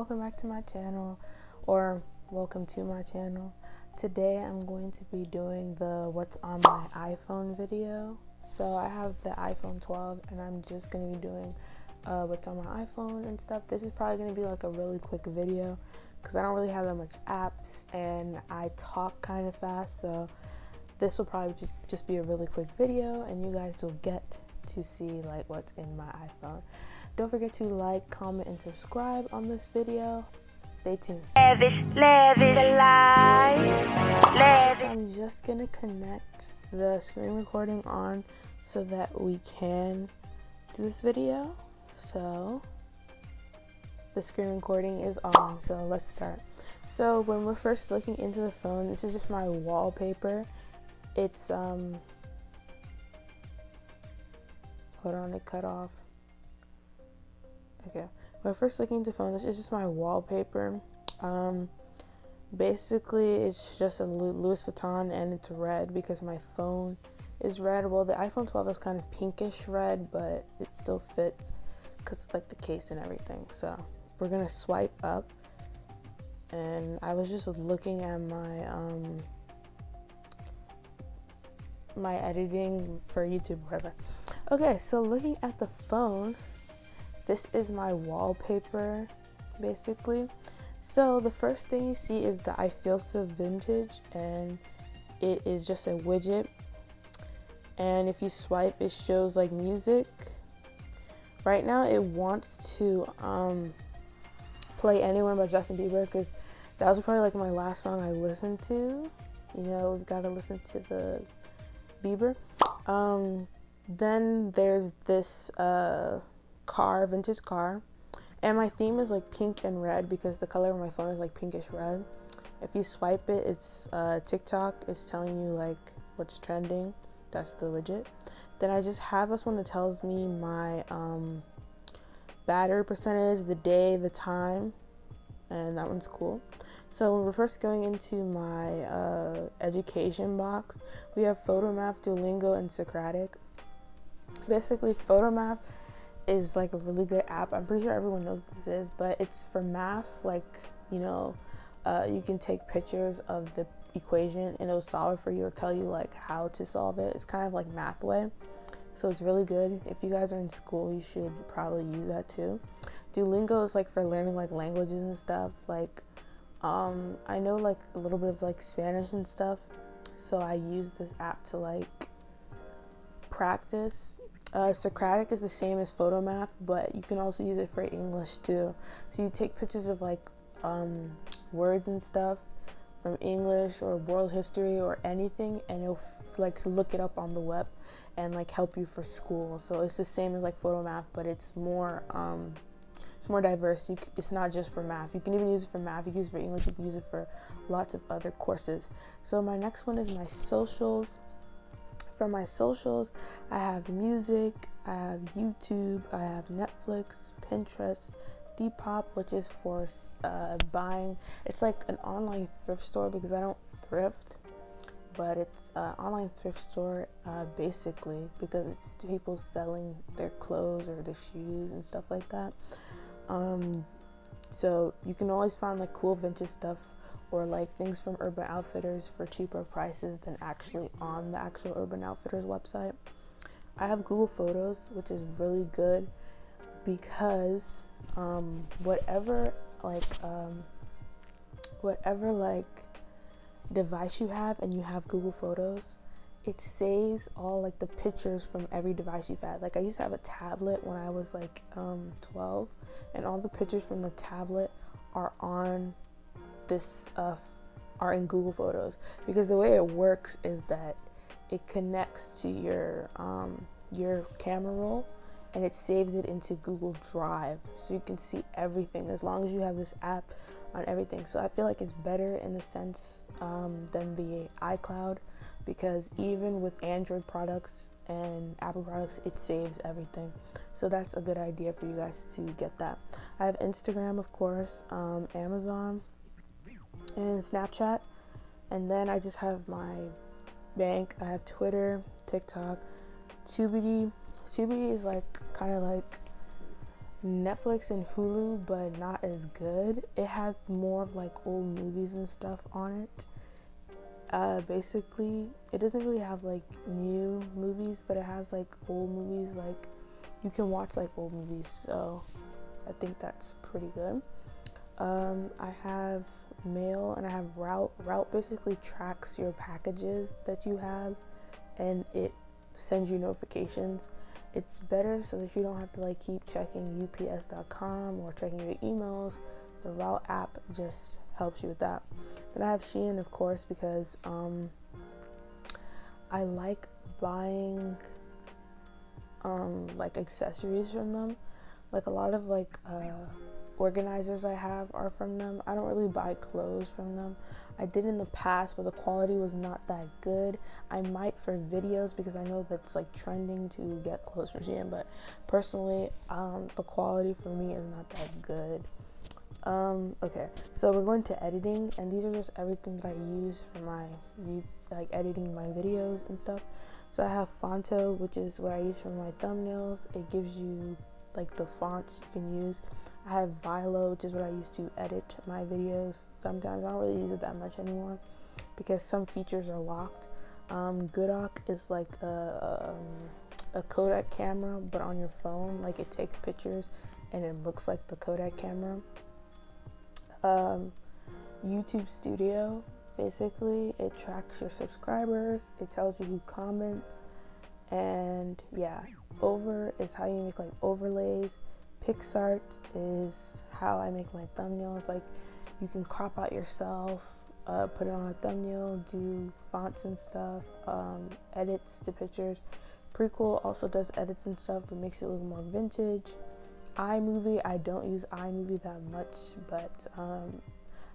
welcome back to my channel, or welcome to my channel. Today I'm going to be doing the what's on my iPhone video. So I have the iPhone 12 and I'm just going to be doing what's on my iPhone and stuff. This is probably going to be like a really quick video because I don't really have that much apps and I talk kind of fast, so this will probably just be a really quick video and you guys will get to see like what's in my iPhone. Don't forget to like, comment, and subscribe on this video. Stay tuned. Lavish, life. So I'm just gonna connect the screen recording on so that we can do this video. So the screen recording is on, so let's start. So when we're first looking into the phone, this is just my wallpaper. It's hold on, it cut off. Okay, when we're first looking into the phone, this is just my wallpaper. Basically it's just a Louis Vuitton and it's red because my phone is red. Well, the iPhone 12 is kind of pinkish red, but it still fits because of like the case and everything. So we're gonna swipe up, and I was just looking at my editing for YouTube, whatever. Okay, so looking at the phone, this is my wallpaper basically. So the first thing you see is the I Feel So Vintage, and it is just a widget, and if you swipe it shows like music. Right now it wants to play Anyone by Justin Bieber because that was probably like my last song I listened to. You know, we've got to listen to the Bieber. Then there's this vintage car, and my theme is like pink and red because the color of my phone is like pinkish red. If you swipe it, it's TikTok is telling you like what's trending. That's the widget. Then I just have this one that tells me my battery percentage, the day, the time, and that one's cool. So when we're first going into my education box, we have Photomath, Duolingo, and Socratic. Basically, Photomath is like a really good app. I'm pretty sure everyone knows what this is, but it's for math. Like, you know, you can take pictures of the equation and it'll solve it for you or tell you like how to solve it. It's kind of like Mathway, so it's really good. If you guys are in school, you should probably use that too. Duolingo is like for learning like languages and stuff. Like I know like a little bit of like Spanish and stuff, so I use this app to like practice. Socratic is the same as Photomath, but you can also use it for English too. So you take pictures of like words and stuff from English or world history or anything, and it'll like look it up on the web and like help you for school. So it's the same as like Photomath, but it's more diverse. It's not just for math. You can even use it for math. You can use it for English. You can use it for lots of other courses. So my next one is my socials. For my socials, I have music, I have YouTube, I have Netflix, Pinterest, Depop, which is for buying. It's like an online thrift store because I don't thrift, but it's an online thrift store basically because it's people selling their clothes or their shoes and stuff like that. So you can always find like cool vintage stuff or like things from Urban Outfitters for cheaper prices than actually on the actual Urban Outfitters website. I have Google Photos, which is really good because whatever device you have and you have Google Photos, it saves all like the pictures from every device you've had. Like I used to have a tablet when I was like 12, and all the pictures from the tablet are on this are in Google Photos because the way it works is that it connects to your camera roll and it saves it into Google Drive, so you can see everything as long as you have this app on everything. So I feel like it's better in the sense than the iCloud, because even with Android products and Apple products, it saves everything. So that's a good idea for you guys to get that. I have Instagram, of course, Amazon, and Snapchat, and then I just have my bank. I have Twitter, TikTok, Tubi is like kind of like Netflix and Hulu, but not as good. It has more of like old movies and stuff on it. Basically, it doesn't really have like new movies, but it has like old movies. Like you can watch like old movies, so I think that's pretty good. I have mail and I have route. Route basically tracks your packages that you have, and it sends you notifications. It's better so that you don't have to like keep checking ups.com or checking your emails. The route app just helps you with that. Then I have Shein, of course, because I like buying like accessories from them. Like a lot of like organizers I have are from them. I don't really buy clothes from them. I did in the past, but the quality was not that good. I might for videos because I know that's like trending to get clothes from Shein, but personally, the quality for me is not that good. Okay, so we're going to editing, and these are just everything that I use for my like editing my videos and stuff. So I have Fonto, which is what I use for my thumbnails. It gives you like the fonts you can use. I have Vilo, which is what I use to edit my videos. Sometimes I don't really use it that much anymore because some features are locked. Goodok is like a Kodak camera, but on your phone. Like it takes pictures and it looks like the Kodak camera. YouTube Studio, basically it tracks your subscribers, it tells you who comments, and yeah. Over is how you make like overlays. PixArt is how I make my thumbnails. Like you can crop out yourself, put it on a thumbnail, do fonts and stuff, edits to pictures. Prequel also does edits and stuff, but makes it look more vintage. iMovie, I don't use iMovie that much, but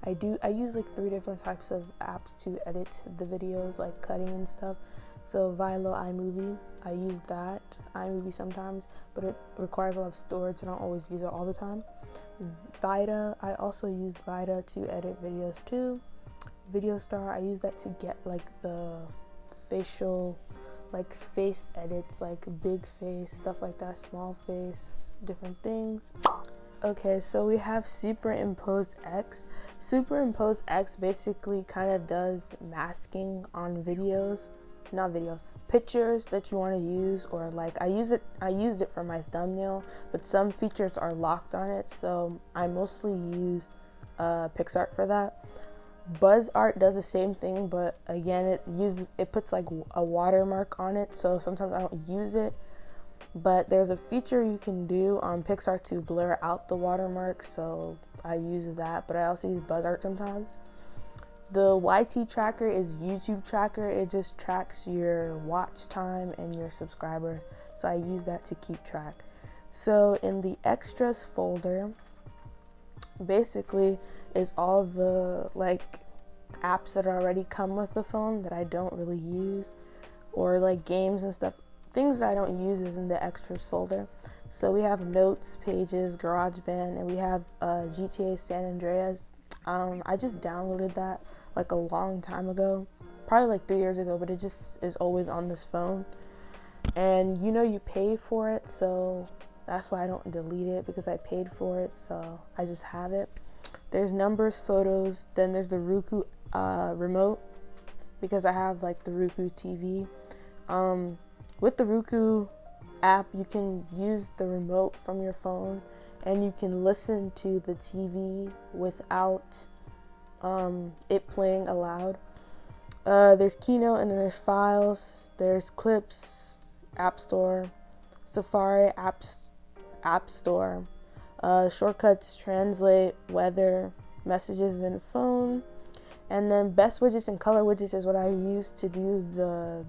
I use like 3 different types of apps to edit the videos, like cutting and stuff. So Vilo, iMovie, I use that. iMovie sometimes, but it requires a lot of storage. I don't always use it all the time. Vida, I also use Vida to edit videos too. VideoStar, I use that to get like the facial, like face edits, like big face, stuff like that, small face, different things. Okay, so we have Superimpose X. Superimpose X basically kind of does masking on pictures that you want to use, or like I used it for my thumbnail, but some features are locked on it, so I mostly use PixArt for that. BuzzArt does the same thing, but again it puts like a watermark on it, so sometimes I don't use it. But there's a feature you can do on PixArt to blur out the watermark, so I use that, but I also use BuzzArt sometimes. The YT tracker is YouTube tracker. It just tracks your watch time and your subscribers, so I use that to keep track. So in the extras folder, basically is all the like apps that already come with the phone that I don't really use, or like games and stuff. Things that I don't use is in the extras folder. So we have Notes, Pages, GarageBand, and we have GTA San Andreas. I just downloaded that like a long time ago, probably like 3 years ago, but it just is always on this phone. And you pay for it, so that's why I don't delete it, because I paid for it, so I just have it. There's Numbers, Photos, then there's the Roku remote, because I have like the Roku TV. With the Roku app, you can use the remote from your phone, and you can listen to the TV without it playing aloud. There's Keynote, and then there's Files, there's Clips, App Store, Safari, App Store, Shortcuts, Translate, Weather, Messages in Phone, and then Best Widgets and Color Widgets is what I use to do the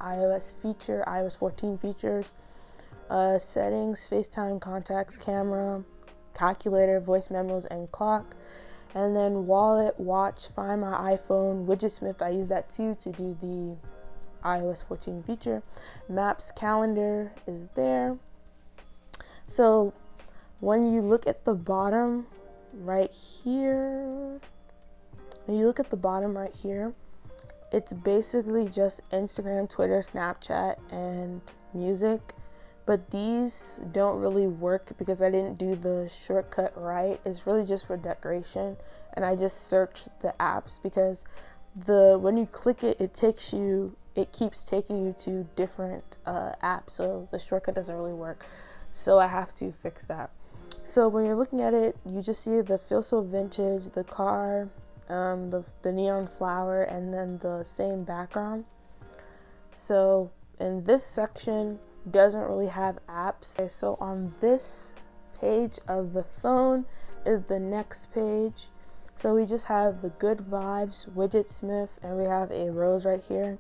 iOS 14 features. Settings, FaceTime, Contacts, Camera, Calculator, Voice Memos, and Clock. And then Wallet, Watch, Find My iPhone, Widgetsmith, I use that too to do the iOS 14 feature. Maps, Calendar is there. So when you look at the bottom right here, it's basically just Instagram, Twitter, Snapchat, and music. but these don't really work because I didn't do the shortcut right. It's really just for decoration, and I just searched the apps because when you click it, it keeps taking you to different apps, so the shortcut doesn't really work. So I have to fix that. So when you're looking at it, you just see the feel so vintage, the car, the neon flower, and then the same background. So in this section doesn't really have apps. Okay, so on this page of the phone is the next page. So we just have the Good Vibes, Widget Smith, and we have a rose right here.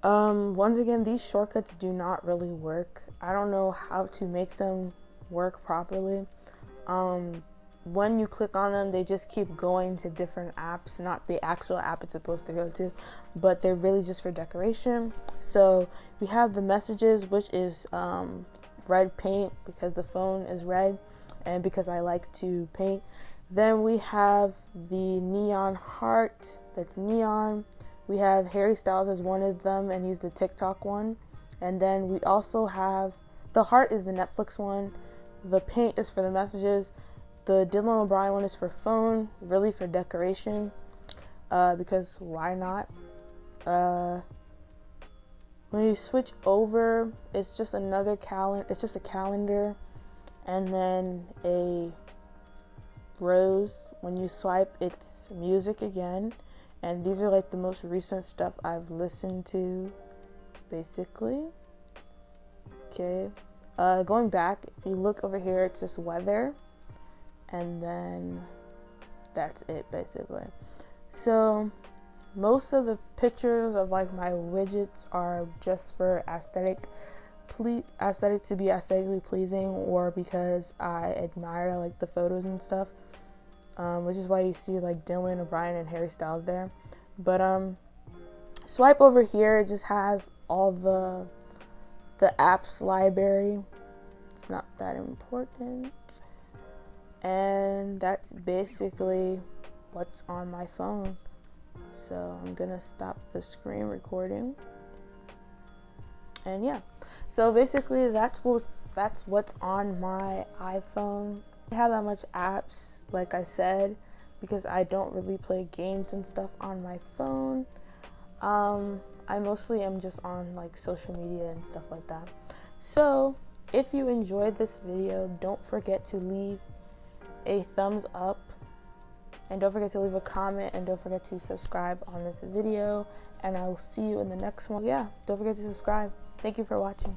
Once again, these shortcuts do not really work. I don't know how to make them work properly. When you click on them, they just keep going to different apps, not the actual app it's supposed to go to, but they're really just for decoration. So we have the messages, which is red paint because the phone is red and because I like to paint. Then we have the neon heart, that's neon. We have Harry Styles as one of them, and he's the TikTok one. And then we also have the heart is the Netflix one. The paint is for the messages. The Dylan O'Brien one is for phone, really for decoration, because why not? When you switch over, it's just another calendar. It's just a calendar, and then a rose. When you swipe, it's music again, and these are like the most recent stuff I've listened to, basically. Okay, going back, if you look over here, it's just weather. And then that's it, basically. So most of the pictures of like my widgets are just for aesthetic to be aesthetically pleasing, or because I admire like the photos and stuff, which is why you see like Dylan O'Brien and Harry Styles there. But swipe over here, it just has all the apps library. It's not that important. And that's basically what's on my phone. So I'm gonna stop the screen recording. And yeah, so basically that's what's on my iPhone. I don't have that much apps, like I said, because I don't really play games and stuff on my phone. I mostly am just on like social media and stuff like that. So if you enjoyed this video, don't forget to leave a thumbs up, and don't forget to leave a comment, and don't forget to subscribe on this video, and I will see you in the next one. Yeah, don't forget to subscribe. Thank you for watching.